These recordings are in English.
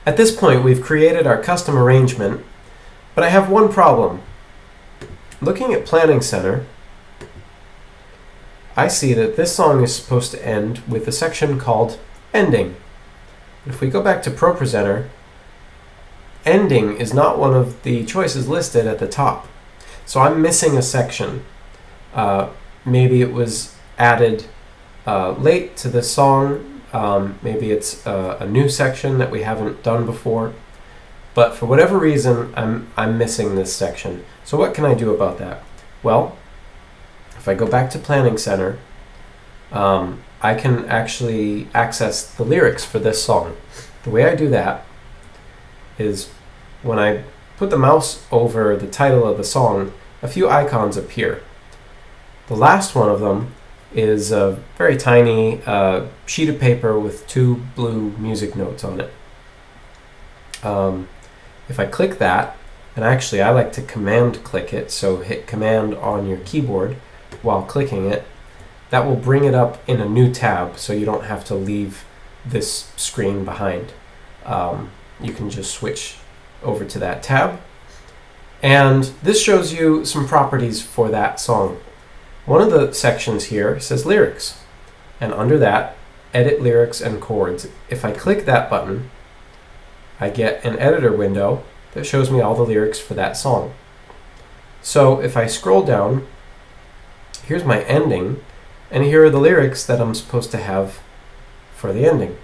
At this point, we've created our custom arrangement, but I have one problem. Looking at Planning Center, I see that this song is supposed to end with a section called Ending. If we go back to ProPresenter, Ending is not one of the choices listed at the top. So I'm missing a section. Maybe it was added late to the song. Maybe it's a new section that we haven't done before. But for whatever reason, I'm missing this section. So what can I do about that? Well, if I go back to Planning Center, I can actually access the lyrics for this song. The way I do that is when I put the mouse over the title of the song, a few icons appear. The last one of them is a very tiny sheet of paper with 2 blue music notes on it. If I click that, and actually I like to command click it, so hit command on your keyboard while clicking it, that will bring it up in a new tab so you don't have to leave this screen behind. You can just switch over to that tab. And this shows you some properties for that song. One of the sections here says lyrics, and under that, edit lyrics and chords. If I click that button, I get an editor window that shows me all the lyrics for that song. So if I scroll down, here's my ending, and here are the lyrics that I'm supposed to have for the ending.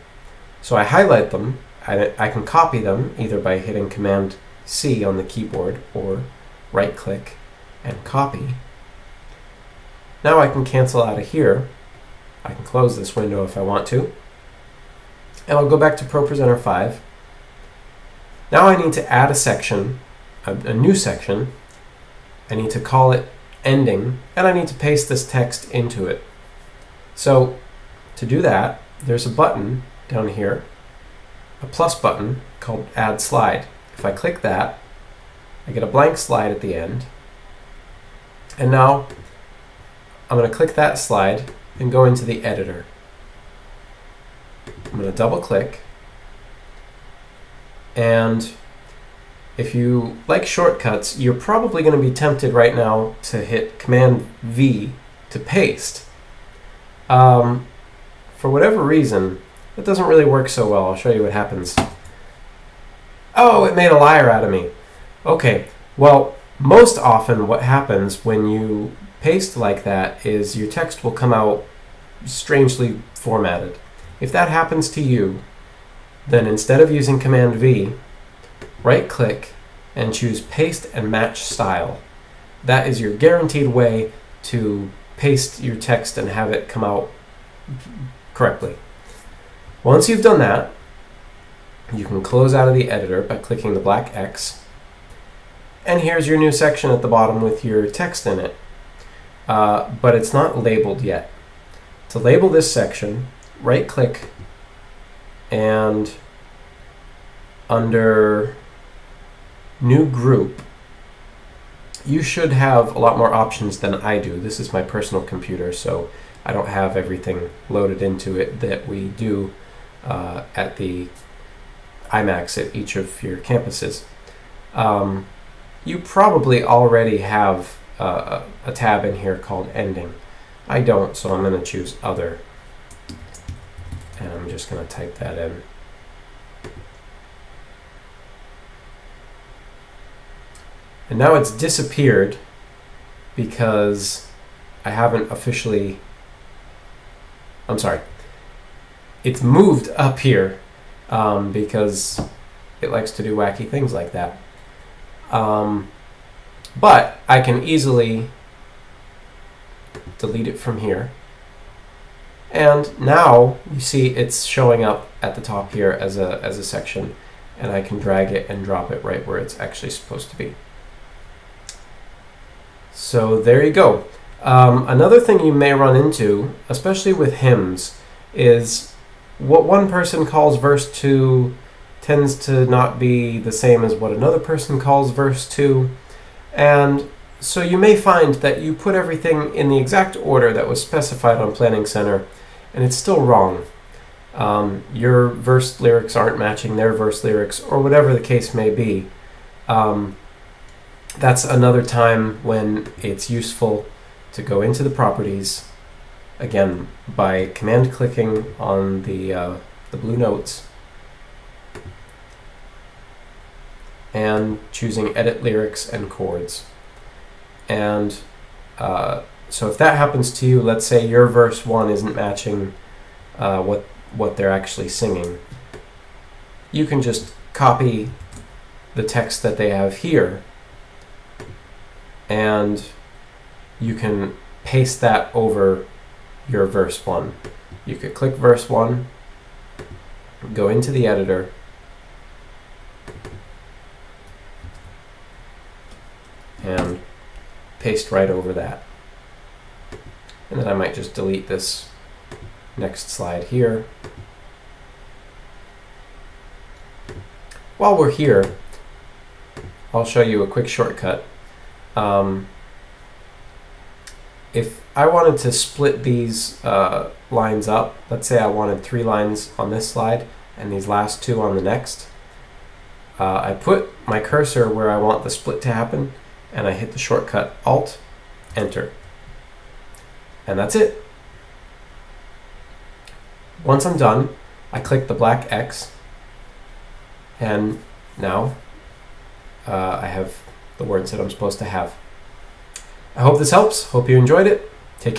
So I highlight them. I can copy them either by hitting Command C on the keyboard or right click and copy. Now I can cancel out of here. I can close this window if I want to. And I'll go back to ProPresenter 5. Now I need to add a section, a new section. I need to call it Ending, and I need to paste this text into it. So to do that, there's a button down here, a plus button called Add Slide. If I click that, I get a blank slide at the end. And now I'm going to click that slide and go into the editor. I'm going to double click. And if you like shortcuts, you're probably going to be tempted right now to hit Command V to paste. For whatever reason, that doesn't really work so well. I'll show you what happens. Oh, it made a liar out of me. Okay, well, most often what happens when you paste like that is your text will come out strangely formatted. If that happens to you, then instead of using Command V, right-click and choose Paste and Match Style. That is your guaranteed way to paste your text and have it come out correctly. Once you've done that, you can close out of the editor by clicking the black X. And here's your new section at the bottom with your text in it. But it's not labeled yet. To label this section, right-click and under New Group, you should have a lot more options than I do. This is my personal computer, so I don't have everything loaded into it that we do at the iMacs at each of your campuses. You probably already have a tab in here called Ending. I don't, so I'm going to choose Other. And I'm just going to type that in. And now it's disappeared because I haven't officially... I'm sorry. It's moved up here because it likes to do wacky things like that. But I can easily delete it from here. And now you see it's showing up at the top here as a section, and I can drag it and drop it right where it's actually supposed to be. So there you go. Another thing you may run into, especially with hymns, is what one person calls verse 2 tends to not be the same as what another person calls verse 2. And so you may find that you put everything in the exact order that was specified on Planning Center, and it's still wrong. your verse lyrics aren't matching their verse lyrics, or whatever the case may be, that's another time when it's useful to go into the properties, again, by command clicking on the blue notes and choosing Edit Lyrics and Chords. And so if that happens to you, let's say your verse 1 isn't matching what they're actually singing, you can just copy the text that they have here and you can paste that over your verse 1. You could click verse 1, go into the editor, and paste right over that. And then I might just delete this next slide here. While we're here, I'll show you a quick shortcut. If I wanted to split these lines up, let's say I wanted 3 lines on this slide and these last 2 on the next, I put my cursor where I want the split to happen and I hit the shortcut Alt, Enter. And that's it. Once I'm done, I click the black X and now I have the words that I'm supposed to have. I hope this helps. Hope you enjoyed it.